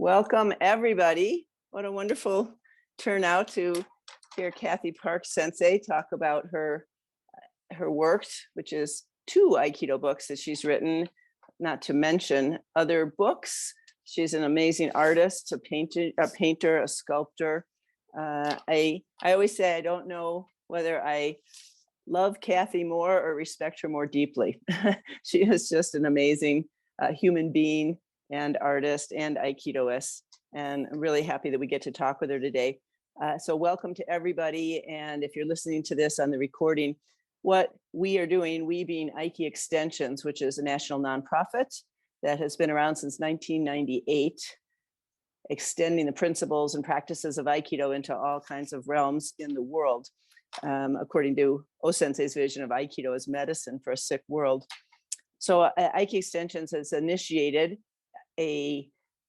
Welcome, everybody. What a wonderful turnout to hear Kathy Park Sensei talk about her works, which is 2 Aikido books that she's written, not to mention other books. She's an amazing artist, a painter, a sculptor. I always say I don't know whether I love Kathy more or respect her more deeply. She is just an amazing human being and artist and Aikidoist. And I'm really happy that we get to talk with her today. So welcome to everybody. And if you're listening to this on the recording, what we are doing, we being Aiki Extensions, which is a national nonprofit that has been around since 1998, extending the principles and practices of Aikido into all kinds of realms in the world. According to O-sensei's vision of Aikido as medicine for a sick world. So Aiki Extensions has initiated a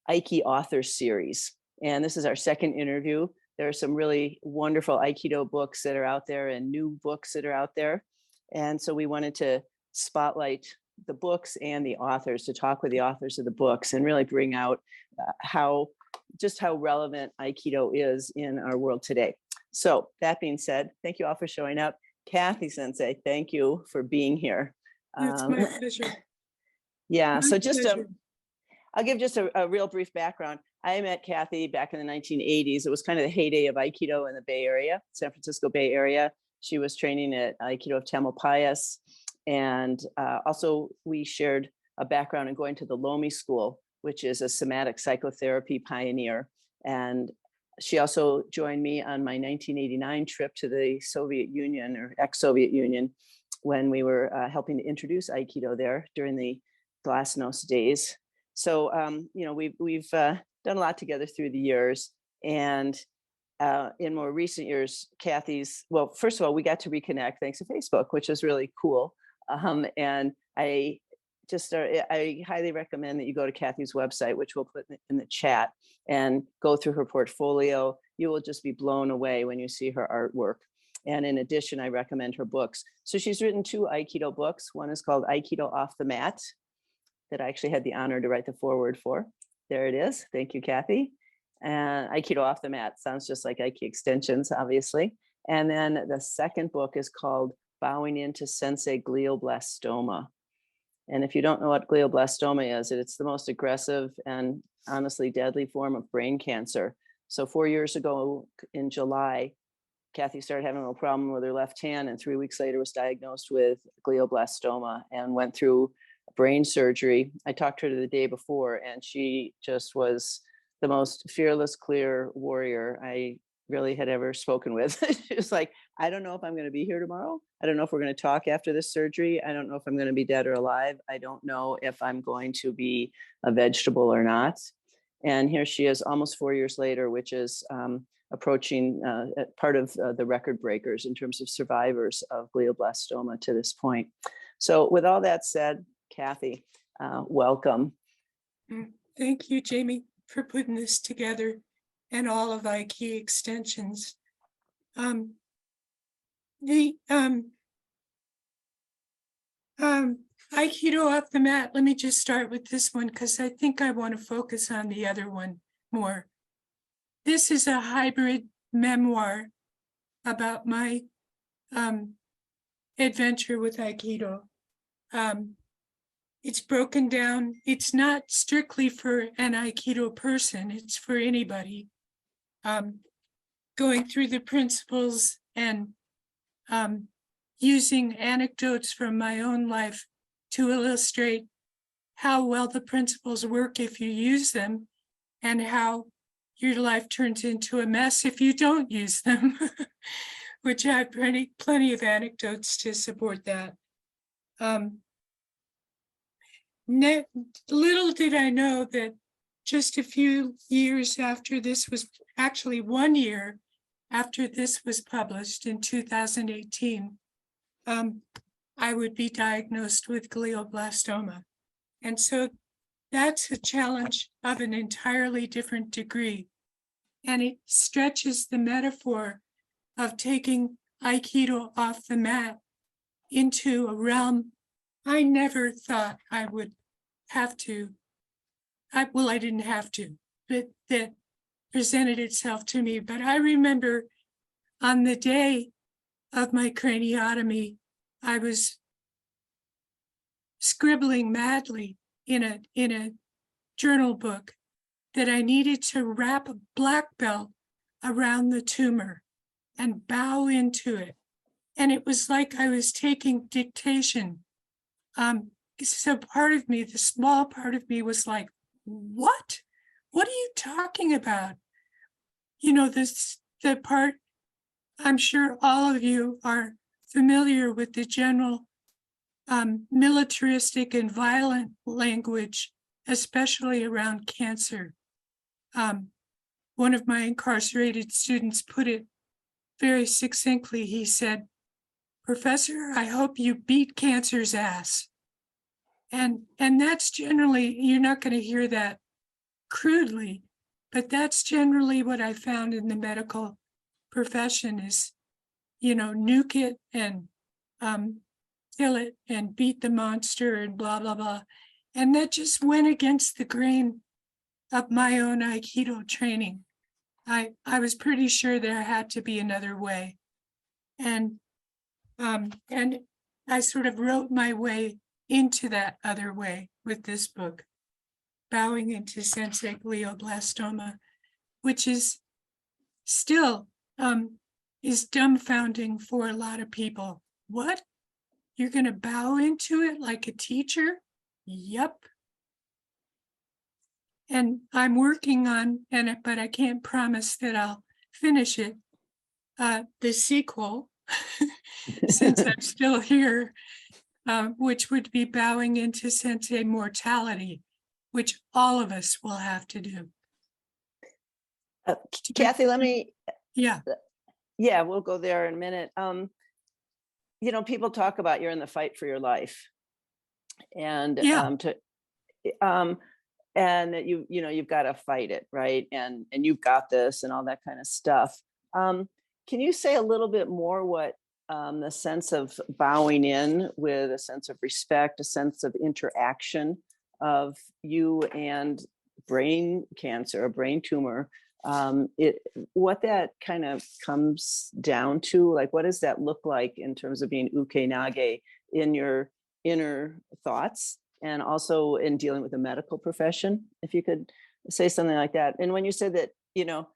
Aiki Authors series. And this is our second interview. There are some really wonderful Aikido books that are out there and new books that are out there. And so we wanted to spotlight the books and the authors, to talk with the authors of the books and really bring out how relevant Aikido is in our world today. So that being said, thank you all for showing up. Kathy Sensei, thank you for being here. It's my pleasure. Yeah, My so just pleasure. I'll give just a real brief background. I met Kathy back in the 1980s. It was kind of the heyday of Aikido in the Bay Area, San Francisco Bay Area. She was training at Aikido of Tamalpais. And also we shared a background in going to the Lomi School, which is a somatic psychotherapy pioneer. And she also joined me on my 1989 trip to the Soviet Union, or ex-Soviet Union, when we were helping to introduce Aikido there during the Glasnost days. So, we've done a lot together through the years. And in more recent years, well, first of all, we got to reconnect thanks to Facebook, which is really cool. And I highly recommend that you go to Kathy's website, which we'll put in the chat, and go through her portfolio. You will just be blown away when you see her artwork. And in addition, I recommend her books. So she's written 2 Aikido books. One is called Aikido Off the Mat, that I actually had the honor to write the foreword for. There it is. Thank you, Kathy. And Aikido Off the Mat sounds just like Aiki Extensions, obviously. And then the second book is called Bowing into Sensei Glioblastoma. And if you don't know what glioblastoma is, it's the most aggressive and honestly deadly form of brain cancer. So 4 years ago in July, Kathy started having a little problem with her left hand, and 3 weeks later was diagnosed with glioblastoma and went through brain surgery. I talked to her the day before, and she just was the most fearless, clear warrior I really had ever spoken with. She was like, I don't know if I'm going to be here tomorrow. I don't know if we're going to talk after this surgery. I don't know if I'm going to be dead or alive. I don't know if I'm going to be a vegetable or not. And here she is almost 4 years later, which is approaching part of the record breakers in terms of survivors of glioblastoma to this point. So with all that said, Kathy, welcome. Thank you, Jamie, for putting this together, and all of Aiki Extensions. The Aikido Off the Mat, let me just start with this one, because I think I want to focus on the other one more. This is a hybrid memoir about my adventure with Aikido. It's broken down. It's not strictly for an Aikido person. It's for anybody. Going through the principles and using anecdotes from my own life to illustrate how well the principles work if you use them, and how your life turns into a mess if you don't use them, which I have plenty of anecdotes to support that. Little did I know that just a few years after this was, actually 1 year after this was published in 2018, I would be diagnosed with glioblastoma. And so that's a challenge of an entirely different degree. And it stretches the metaphor of taking Aikido off the mat into a realm I never thought I would have to. I didn't have to. that presented itself to me. But I remember on the day of my craniotomy, I was scribbling madly in a journal book that I needed to wrap a black belt around the tumor and bow into it. And it was like I was taking dictation. So part of me, the small part of me, was like, what? What are you talking about? You know, the part, I'm sure all of you are familiar with the general militaristic and violent language, especially around cancer. One of my incarcerated students put it very succinctly. He said, "Professor, I hope you beat cancer's ass." And that's generally, you're not going to hear that crudely, but that's generally what I found in the medical profession is, you know, nuke it and kill it and beat the monster and blah, blah, blah. And that just went against the grain of my own Aikido training. I was pretty sure there had to be another way. And I sort of wrote my way into that other way with this book, Bowing into Sensei Glioblastoma, which is still is dumbfounding for a lot of people. What? You're going to bow into it like a teacher? Yep. And I'm working on, but I can't promise that I'll finish it, the sequel, since I'm still here, which would be Bowing into Sensei Mortality, which all of us will have to do. Kathy, let me, Yeah, we'll go there in a minute. You know, people talk about you're in the fight for your life, and yeah. And that you know you've got to fight it, right? And you've got this and all that kind of stuff. Can you say a little bit more what the sense of bowing in with a sense of respect, a sense of interaction of you and brain cancer, a brain tumor, what that kind of comes down to? Like, what does that look like in terms of being uke nage in your inner thoughts, and also in dealing with the medical profession? If you could say something like that. And when you said that, you know,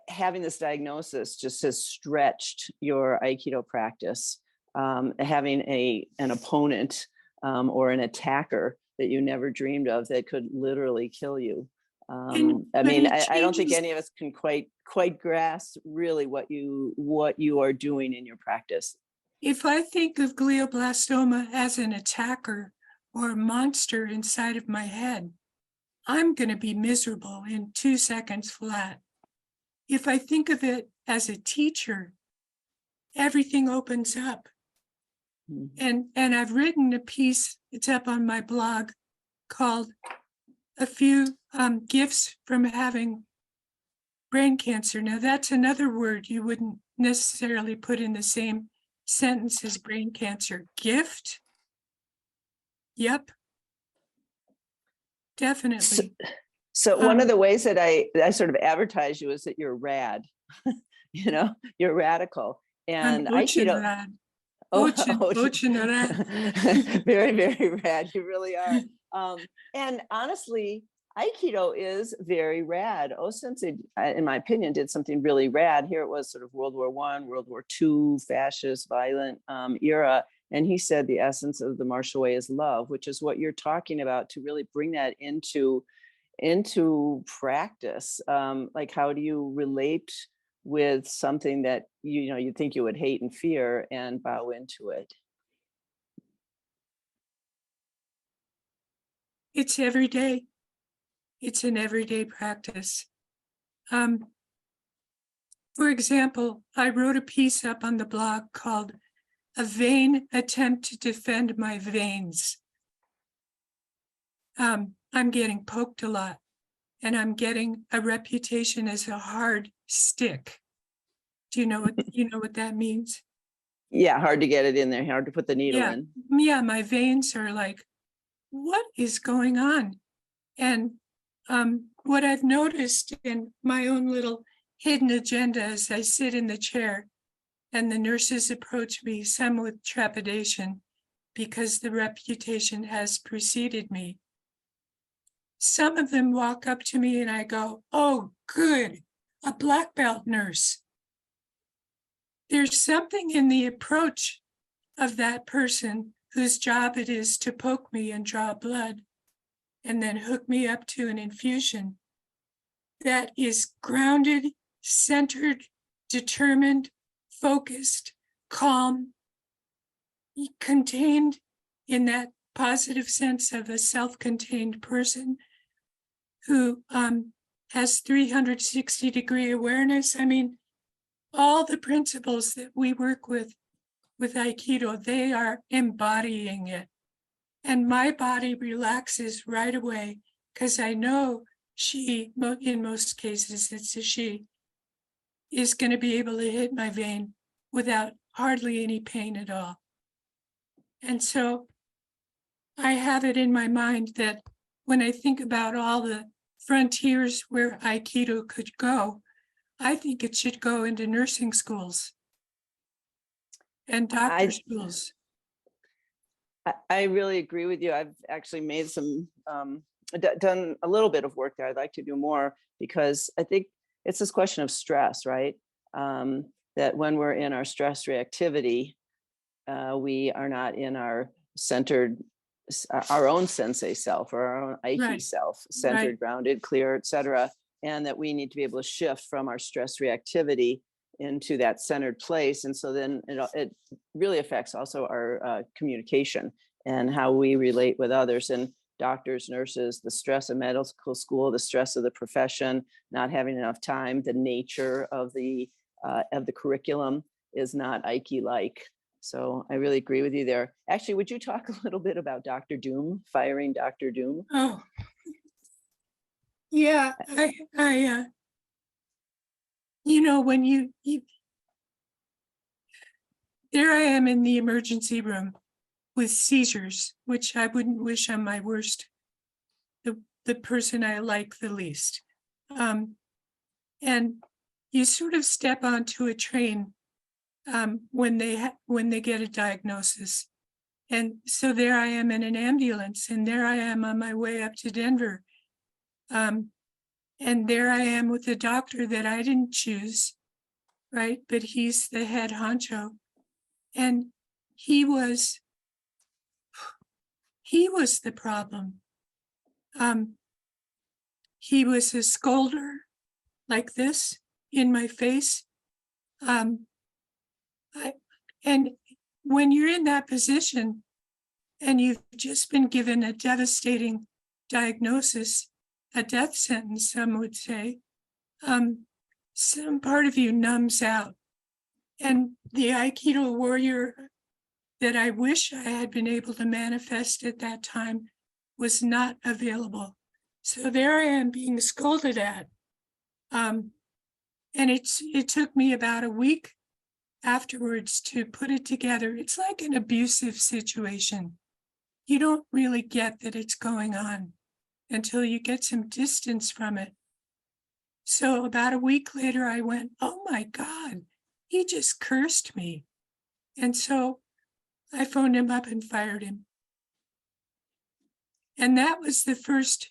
having this diagnosis just has stretched your Aikido practice, having an opponent or an attacker that you never dreamed of that could literally kill you. I mean, I don't think any of us can quite grasp really what you are doing in your practice. If I think of glioblastoma as an attacker or a monster inside of my head, I'm going to be miserable in 2 seconds flat. If I think of it as a teacher, everything opens up. And I've written a piece, it's up on my blog, called A Few Gifts from Having Brain Cancer. Now, that's another word you wouldn't necessarily put in the same sentence as brain cancer. Gift? Yep. Definitely. So one of the ways that I sort of advertise you is that you're rad, you know, you're radical. And Aikido. Rad. Rad. Very, very rad. You really are. And honestly, Aikido is very rad. Sensei, in my opinion, did something really rad. Here it was sort of World War I, World War II, fascist, violent era. And he said the essence of the martial way is love, which is what you're talking about, to really bring that into practice. Like, how do you relate with something that you think you would hate and fear and bow into it? It's every day. It's an everyday practice. For example, I wrote a piece up on the blog called A Vain Attempt to Defend My Veins. I'm getting poked a lot, and I'm getting a reputation as a hard stick. Do you know what that means? Yeah, hard to get it in there, hard to put the needle in. Yeah, my veins are like, what is going on? And what I've noticed in my own little hidden agenda as I sit in the chair and the nurses approach me, some with trepidation because the reputation has preceded me. Some of them walk up to me and I go, "Oh, good, a black belt nurse." There's something in the approach of that person whose job it is to poke me and draw blood and then hook me up to an infusion that is grounded, centered, determined, focused, calm, contained in that positive sense of a self-contained person who has 360-degree awareness. I mean, all the principles that we work with Aikido, they are embodying it. And my body relaxes right away because I know she, in most cases, it's a she, is going to be able to hit my vein without hardly any pain at all. And so I have it in my mind that when I think about all the frontiers where Aikido could go, I think it should go into nursing schools and doctor schools. I really agree with you. I've actually made some, done a little bit of work there. I'd like to do more because I think it's this question of stress, right? That when we're in our stress reactivity, we are not in our centered, our own sensei self or our own Aiki self, centered, grounded, clear, etc. And that we need to be able to shift from our stress reactivity into that centered place. And so then it really affects also our communication and how we relate with others. And doctors, nurses, the stress of medical school, the stress of the profession, not having enough time, the nature of the curriculum is not Aiki-like. So I really agree with you there. Actually, would you talk a little bit about Dr. Doom, firing Dr. Doom? Oh, yeah, you know, when you there I am in the emergency room with seizures, which I wouldn't wish on my worst, the person I like the least. And you sort of step onto a train when they get a diagnosis. And so there I am in an ambulance, and there I am on my way up to Denver. And there I am with a doctor that I didn't choose, right? But he's the head honcho. And he was the problem. He was a scolder like this in my face. And when you're in that position and you've just been given a devastating diagnosis, a death sentence, some would say, some part of you numbs out. And the Aikido warrior that I wish I had been able to manifest at that time was not available. So there I am being scolded at. And it took me about a week afterwards to put it together. It's like an abusive situation. You don't really get that it's going on until you get some distance from it. So about a week later, I went, "Oh my God, he just cursed me." And so I phoned him up and fired him. And that was the first,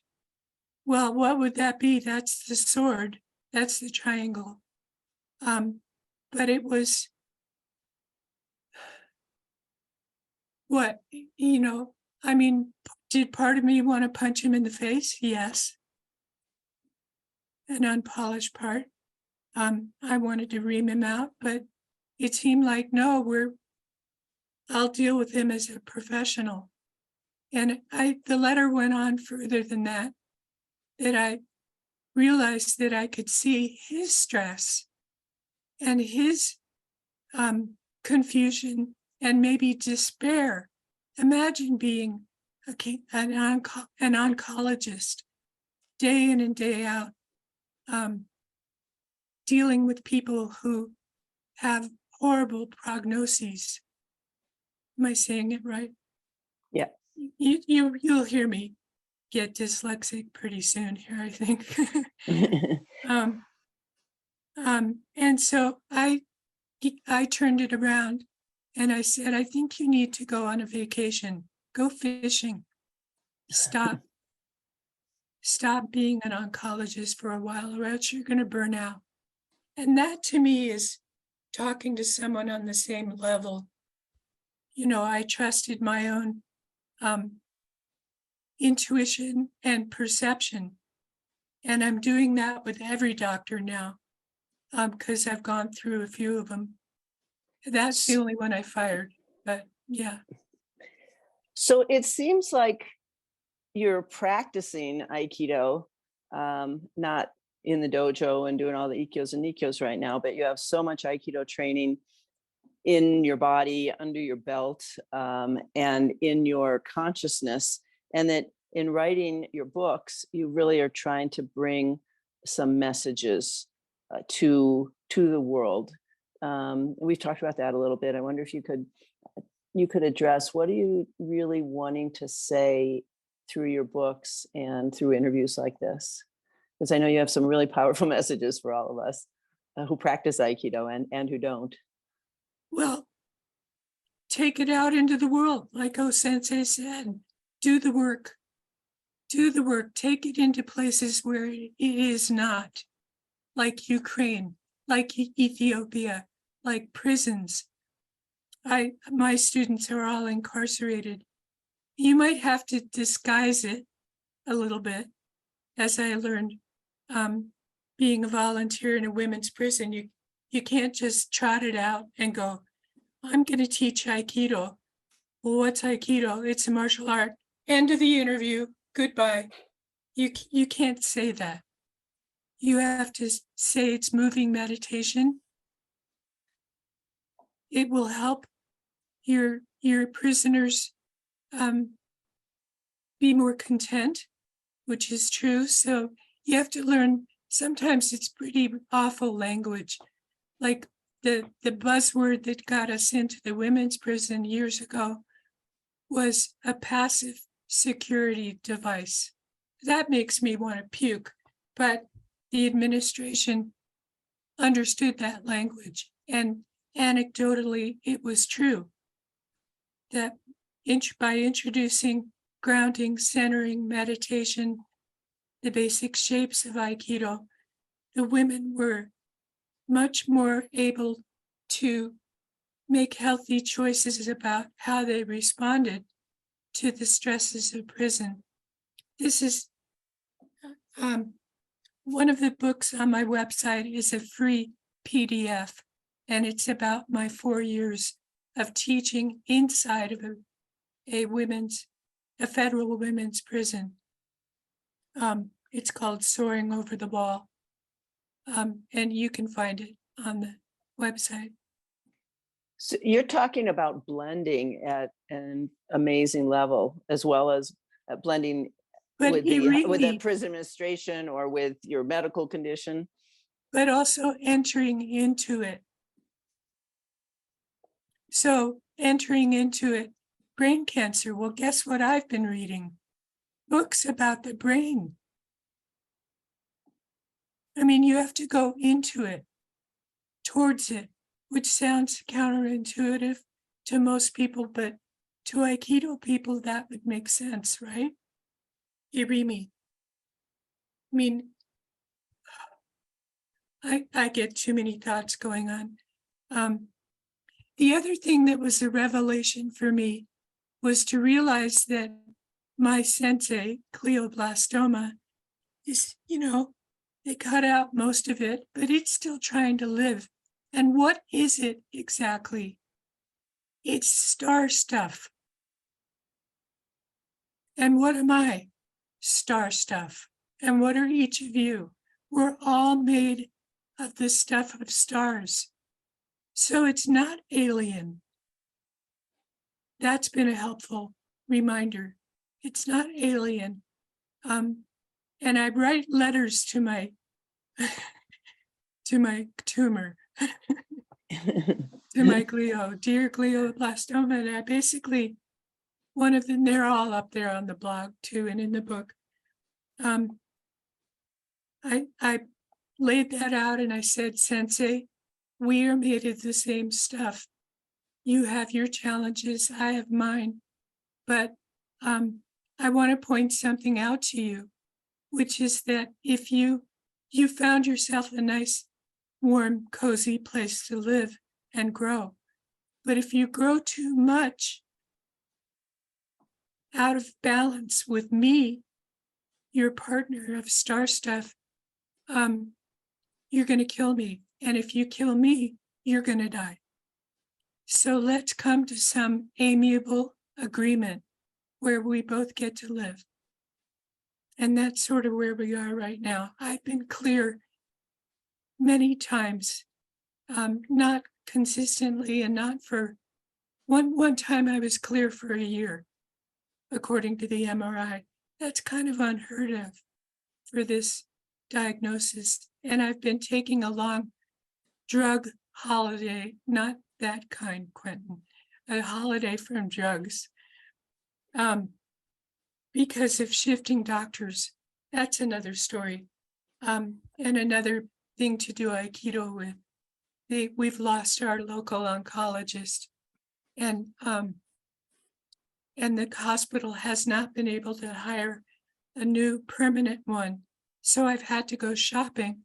well, what would that be? That's the sword. That's the triangle. But it was what, I mean, did part of me want to punch him in the face? Yes. An unpolished part. I wanted to ream him out, but it seemed like, no, I'll deal with him as a professional. And the letter went on further than that I realized that I could see his stress and his confusion and maybe despair. Imagine being an oncologist day in and day out, dealing with people who have horrible prognoses. Am I saying it right? Yeah. You'll hear me. get dyslexic pretty soon here, I think. um, and so I turned it around and I said, I think you need to go on a vacation, go fishing, stop being an oncologist for a while, or else you're going to burn out. And that to me is talking to someone on the same level. You know, I trusted my own intuition and perception. And I'm doing that with every doctor now, because I've gone through a few of them. That's the only one I fired, but yeah. So it seems like you're practicing Aikido, not in the dojo and doing all the ikkos and nikkos right now, but you have so much Aikido training in your body, under your belt, and in your consciousness. And that in writing your books, you really are trying to bring some messages to the world. We've talked about that a little bit. I wonder if you could address, what are you really wanting to say through your books and through interviews like this? Because I know you have some really powerful messages for all of us who practice Aikido and who don't. Well, take it out into the world, like Sensei said. Do the work. Do the work. Take it into places where it is not, like Ukraine, like Ethiopia, like prisons. My students are all incarcerated. You might have to disguise it a little bit, as I learned being a volunteer in a women's prison. You can't just trot it out and go, I'm going to teach Aikido. Well, what's Aikido? It's a martial art. End of the interview. Goodbye. You can't say that. You have to say it's moving meditation. It will help your prisoners be more content, which is true. So you have to learn. Sometimes it's pretty awful language, like the buzzword that got us into the women's prison years ago was a passive security device. That makes me want to puke, but the administration understood that language, and anecdotally, it was true that by introducing grounding, centering, meditation, the basic shapes of Aikido, the women were much more able to make healthy choices about how they responded to the stresses of prison. This is one of the books on my website is a free PDF, and it's about my 4 years of teaching inside of a federal women's prison. It's called Soaring Over the Wall, and you can find it on the website. So you're talking about blending at an amazing level, as well as blending with the prison administration or with your medical condition. But also entering into it. So entering into it, brain cancer. Well, guess what I've been reading? Books about the brain. I mean, you have to go into it, towards it, which sounds counterintuitive to most people, but to Aikido people, that would make sense, right? Irimi. I mean, I get too many thoughts going on. The other thing that was a revelation for me was to realize that my sensei, glioblastoma, is, they cut out most of it, but it's still trying to live. And what is it exactly? It's star stuff. And what am I? Star stuff. And what are each of you? We're all made of the stuff of stars. So it's not alien. That's been a helpful reminder. It's not alien. And I write letters to my tumor, to my glio, dear glioblastoma. And I basically one of them, they're all up there on the blog too, and in the book. I laid that out and I said, Sensei, we are made of the same stuff. You have your challenges, I have mine. But I want to point something out to you, which is that if you found yourself a nice, warm, cozy place to live and grow, but if you grow too much out of balance with me, your partner of star stuff, you're going to kill me. And if you kill me, you're going to die. So let's come to some amiable agreement where we both get to live. And that's sort of where we are right now. I've been clear many times, not consistently and not for one time I was clear for a year, according to the MRI. That's kind of unheard of for this diagnosis. And I've been taking a long drug holiday, not that kind, Quentin, a holiday from drugs. Because of shifting doctors. That's another story. And another thing to do Aikido with. We've lost our local oncologist, and the hospital has not been able to hire a new permanent one. So I've had to go shopping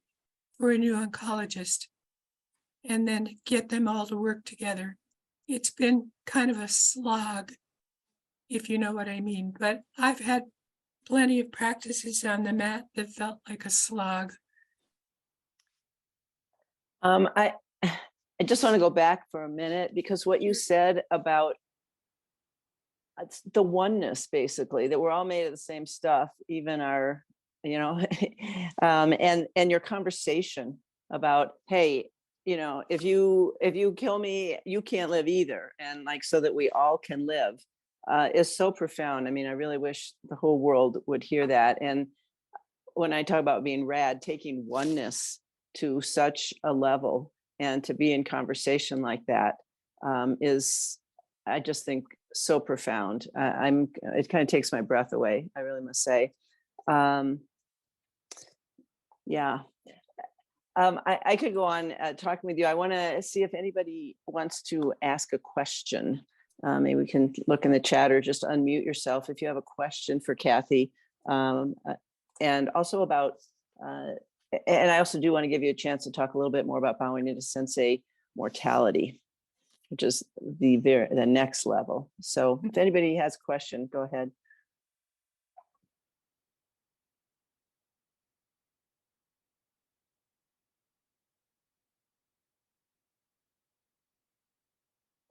for a new oncologist and then get them all to work together. It's been kind of a slog, if you know what I mean, but I've had plenty of practices on the mat that felt like a slog. I just want to go back for a minute, because what you said about the oneness, basically, that we're all made of the same stuff, even our, and your conversation about, hey, if you kill me, you can't live either. And like, so that we all can live is so profound. I mean, I really wish the whole world would hear that. And when I talk about being rad, taking oneness to such a level and to be in conversation like that is, I just think, so profound. It kind of takes my breath away, I really must say. Yeah. I could go on talking with you. I want to see if anybody wants to ask a question. Maybe we can look in the chat or just unmute yourself if you have a question for Kathy. And also about, and I also do want to give you a chance to talk a little bit more about bowing into sensei mortality, which is the next level. So if anybody has a question, go ahead.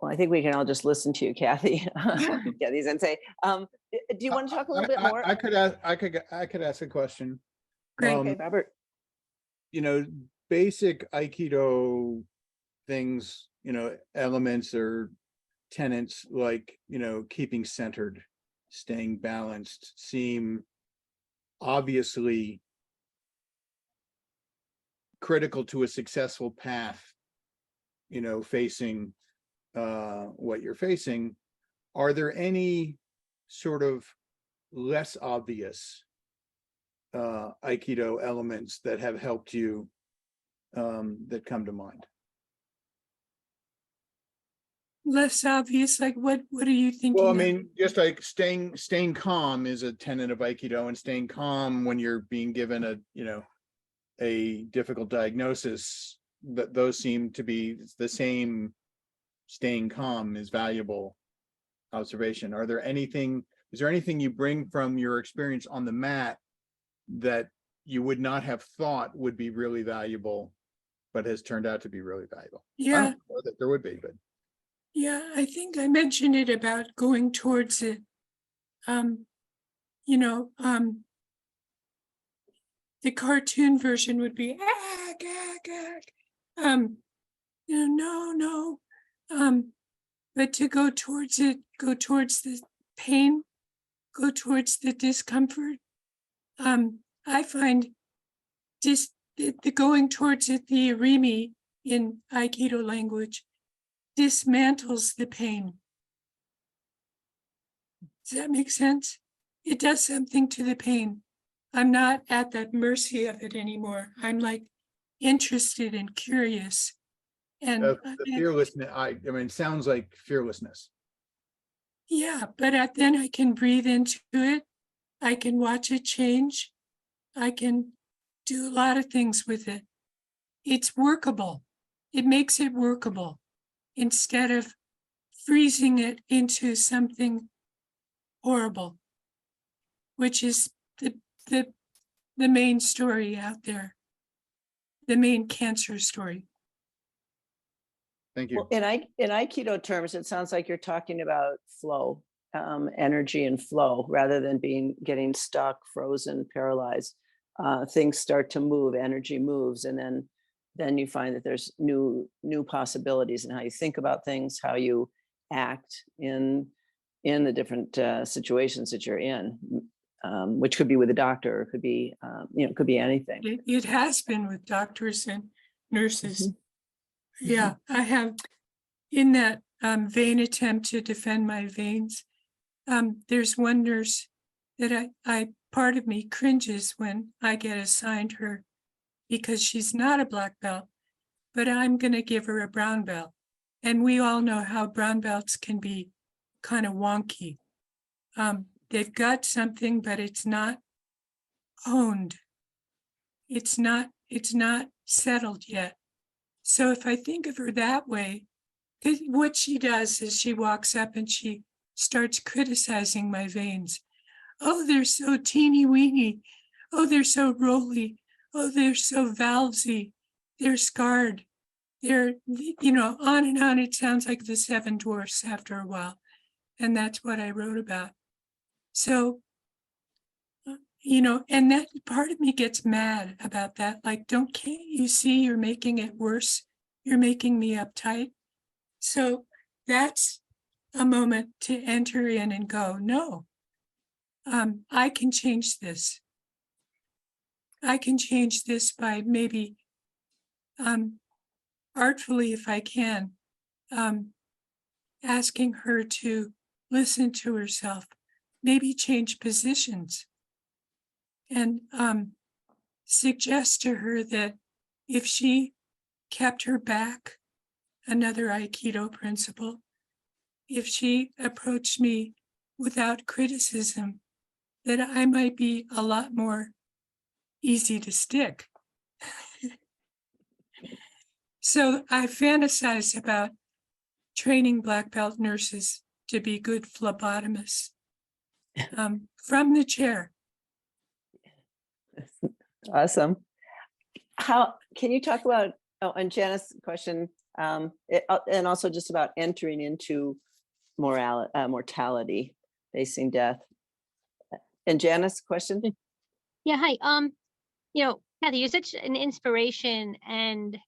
Well, I think we can all just listen to you, Kathy. Kathy Sensei. Do you want to talk a little bit more? I could ask a question. Great. Okay, Robert. Basic Aikido things, elements or tenets like, keeping centered, staying balanced, seem obviously critical to a successful path, facing what you're facing. Are there any sort of less obvious Aikido elements that have helped you that come to mind? Less obvious, like what are you thinking? Well, I of? mean, just like staying calm is a tenet of Aikido, and staying calm when you're being given a difficult diagnosis, that those seem to be the same. Staying calm is valuable observation. Is there anything you bring from your experience on the mat that you would not have thought would be really valuable, but has turned out to be really valuable? Yeah. I don't know that there would be, but yeah, I think I mentioned it about going towards it. The cartoon version would be no. But to go towards it, go towards the pain, go towards the discomfort. I find just the going towards it, the irimi in Aikido language, dismantles the pain. Does that make sense? It does something to the pain. I'm not at the mercy of it anymore. I'm like interested and curious. And The fearlessness, I mean, it sounds like fearlessness. yeah, but then I can breathe into it. I can watch it change. I can do a lot of things with it. It's workable. It makes it workable instead of freezing it into something horrible, which is the main story out there, the main cancer story. Thank you. Well, in Aikido terms, it sounds like you're talking about flow, energy and flow, rather than getting stuck, frozen, paralyzed. Things start to move, energy moves, and then you find that there's new possibilities in how you think about things, how you act in the different situations that you're in, which could be with a doctor, or it could be it could be anything. It has been with doctors and nurses. Mhm. Yeah, I have, in that vain attempt to defend my veins, there's one nurse that I part of me cringes when I get assigned her, because she's not a black belt, but I'm going to give her a brown belt. And we all know how brown belts can be kind of wonky. They've got something, but it's not honed. It's not settled yet. So if I think of her that way, what she does is she walks up and she starts criticizing my veins. Oh, they're so teeny weeny. Oh, they're so rolly. Oh, they're so valvesy. They're scarred. They're, on and on. It sounds like the Seven Dwarfs after a while. And that's what I wrote about. So, and that part of me gets mad about that. Like, can't you see you're making it worse? You're making me uptight. So that's a moment to enter in and go, no, I can change this. I can change this by maybe artfully, if I can, asking her to listen to herself, maybe change positions, and suggest to her that if she kept her back, another Aikido principle, if she approached me without criticism, that I might be a lot more easy to stick. So I fantasize about training black belt nurses to be good phlebotomists from the chair. Awesome. How can you talk about, and Janice's question, and also just about entering into mortality, facing death. And Janice's question? Yeah, hi. Kathy, you're such an inspiration, and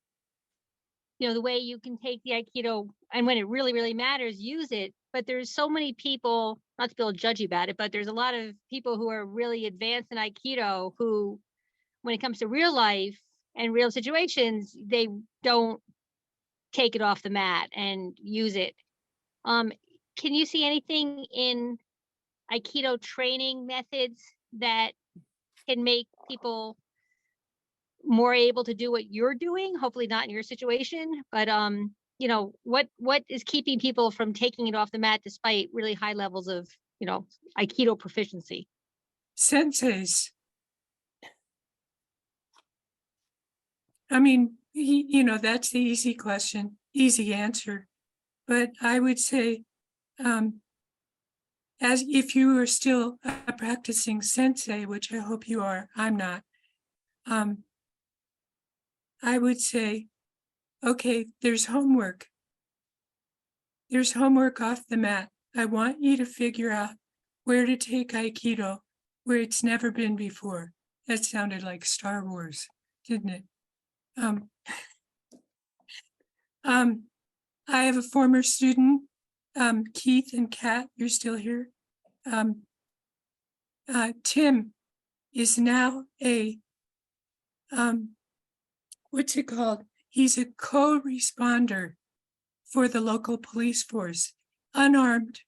the way you can take the Aikido and when it really, really matters, use it. But there's so many people, not to feel judgy about it, but there's a lot of people who are really advanced in Aikido who, when it comes to real life and real situations, they don't take it off the mat and use it. Can you see anything in Aikido training methods that can make people more able to do what you're doing? Hopefully not in your situation, but what is keeping people from taking it off the mat despite really high levels of Aikido proficiency? Senseis. I mean, that's the easy question, easy answer. But I would say, as if you are still a practicing sensei, which I hope you are, I'm not, I would say, okay, there's homework. There's homework off the mat. I want you to figure out where to take Aikido, where it's never been before. That sounded like Star Wars, didn't it? I have a former student, Keith and Kat, you're still here. Tim is now a, what's it called? He's a co-responder for the local police force, unarmed.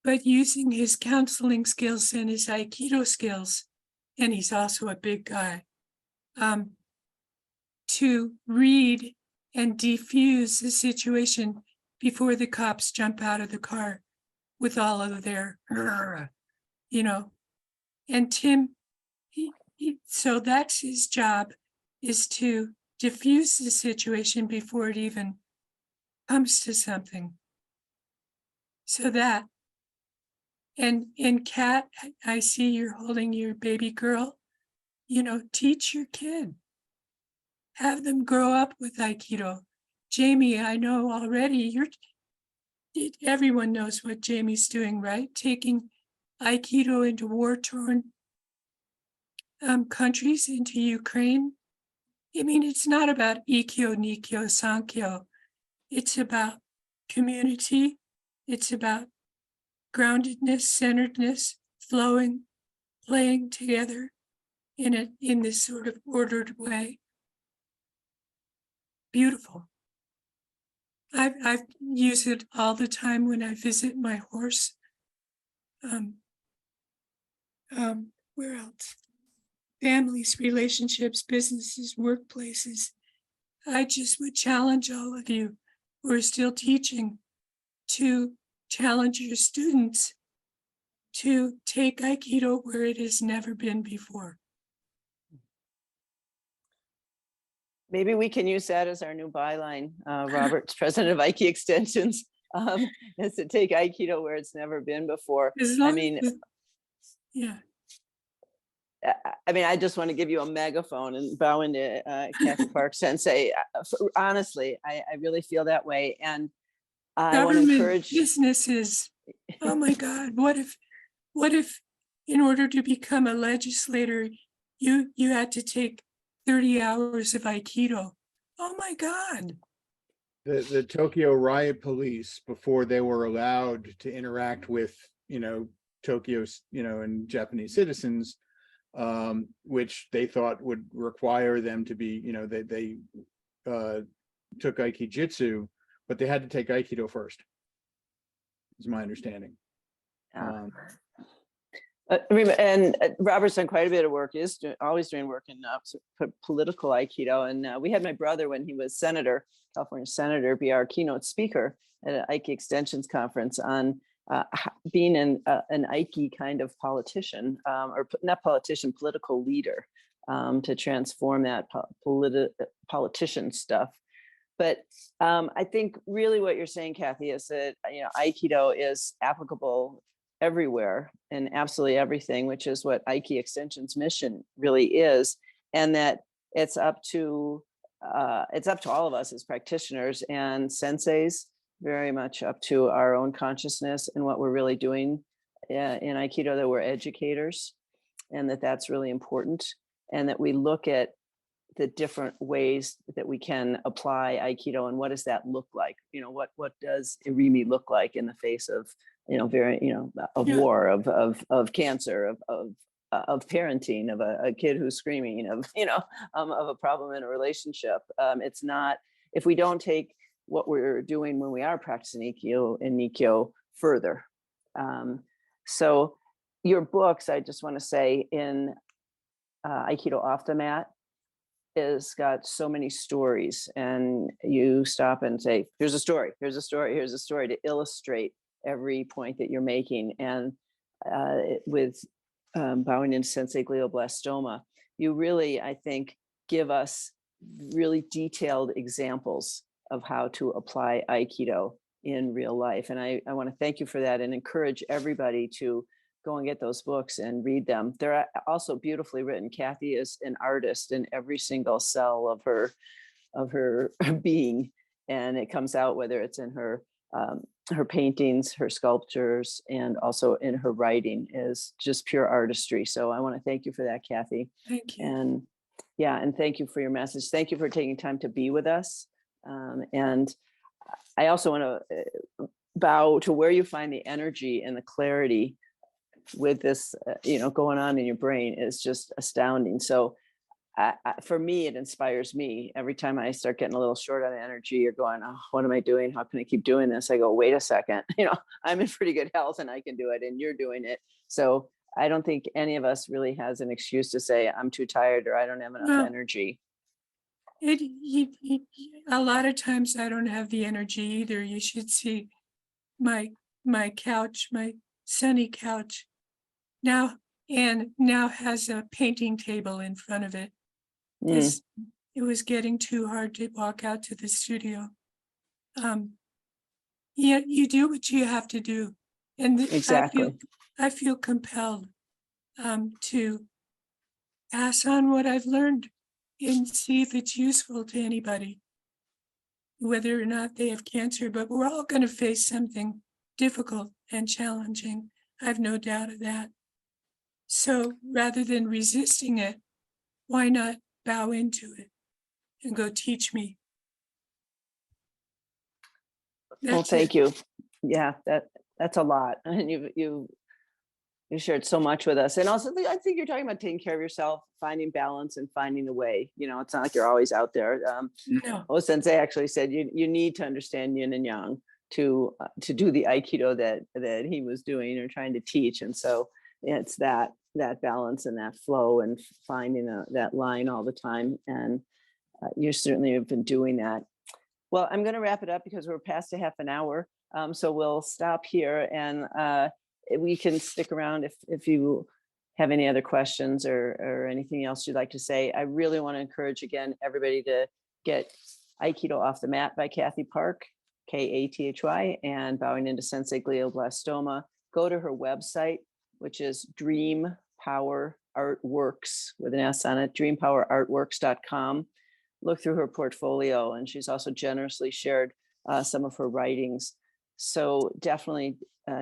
but using his counseling skills and his Aikido skills, and he's also a big guy, to read and defuse the situation before the cops jump out of the car with all of their, you know. And Tim, so that's his job, is to diffuse the situation before it even comes to something. So that, and Kat, I see you're holding your baby girl, you know, teach your kid. Have them grow up with Aikido. Jamie, I know already everyone knows what Jamie's doing, right? Taking Aikido into war-torn countries, into Ukraine. I mean, it's not about Ikkyo, Nikkyo, Sankyo. It's about community. It's about groundedness, centeredness, flowing, playing together in this sort of ordered way. Beautiful. I've used it all the time when I visit my horse. Where else? Families, relationships, businesses, workplaces. I just would challenge all of you who are still teaching to challenge your students to take Aikido where it has never been before. Maybe we can use that as our new byline. Robert's president of Aiki Extensions, is to take Aikido where it's never been before. I mean, yeah. I mean, I just want to give you a megaphone and bow into Kathy Park Sensei. Honestly, I really feel that way. And I want to encourage businesses. Oh my God, what if in order to become a legislator, you had to take 30 hours of Aikido? Oh my God. The Tokyo riot police, before they were allowed to interact with, you know, Tokyo's, you know, and Japanese citizens, which they thought would require them to be, you know, they took Aikijitsu, but they had to take Aikido first, is my understanding. And Robert's done quite a bit of work, always doing work in political Aikido. And we had my brother, when he was senator, California senator, be our keynote speaker at an Aiki Extensions conference on being an Aiki kind of politician, or not politician, political leader, to transform that politician stuff. But I think really what you're saying, Kathy, is that, you know, Aikido is applicable everywhere and absolutely everything, which is what Aiki Extension's mission really is, and that it's up to all of us as practitioners and senseis, very much up to our own consciousness and what we're really doing in Aikido, that we're educators, and that's really important, and that we look at the different ways that we can apply Aikido, and what does that look like? You know, what does Irimi look like in the face of, you know, war, of cancer, of parenting, of a kid who's screaming, of a problem in a relationship. It's not, if we don't take what we're doing when we are practicing Ikkyo and Nikkyo further. So your books, I just want to say, in Aikido Off the Mat, is got so many stories, and you stop and say, here's a story, here's a story, here's a story, to illustrate every point that you're making. And with bowing into Sensei glioblastoma, you really, I think, give us really detailed examples of how to apply Aikido in real life. And I want to thank you for that, and encourage everybody to go and get those books and read them. They're also beautifully written. Kathy is an artist in every single cell of her being, and it comes out whether it's in her paintings, her sculptures, and also in her writing, is just pure artistry. So I want to thank you for that, Kathy. Thank you. And yeah, and thank you for your message. Thank you for taking time to be with us. And I also want to bow to where you find the energy and the clarity with this, going on in your brain is just astounding. So for me, it inspires me every time I start getting a little short on energy or going, oh, what am I doing? How can I keep doing this? I go, wait a second, I'm in pretty good health and I can do it and you're doing it. So I don't think any of us really has an excuse to say I'm too tired or I don't have enough Well, energy. A lot of times I don't have the energy either. You should see my couch, my sunny couch now has a painting table in front of it. Mm, It was getting too hard to walk out to the studio. Yeah, you do what you have to do, and exactly. I feel compelled to pass on what I've learned and see if it's useful to anybody, whether or not they have cancer. But we're all going to face something difficult and challenging. I have no doubt of that. So rather than resisting it, why not bow into it and go teach me? Well, That's thank it. you. Yeah, that's a lot. And you shared so much with us. And also I think you're talking about taking care of yourself, finding balance and finding a way. It's not like you're always out there. No, Sensei actually said you need to understand yin and yang to do the Aikido that he was doing or trying to teach. And so it's that balance and that flow and finding that line all the time. And you certainly have been doing that. Well, I'm going to wrap it up because we're past a half an hour. So we'll stop here and we can stick around if you have any other questions or anything else you'd like to say. I really want to encourage again, everybody to get Aikido Off the Mat by Kathy Park, Kathy, and Bowing into Sensei Glioblastoma. Go to her website, which is Dream Power Artworks with an S on it, dreampowerartworks.com. Look through her portfolio, and she's also generously shared some of her writings. So definitely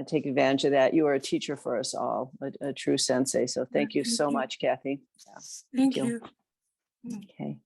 take advantage of that. You are a teacher for us all, a true sensei. So thank you so much, Kathy. Yeah. thank you. Okay.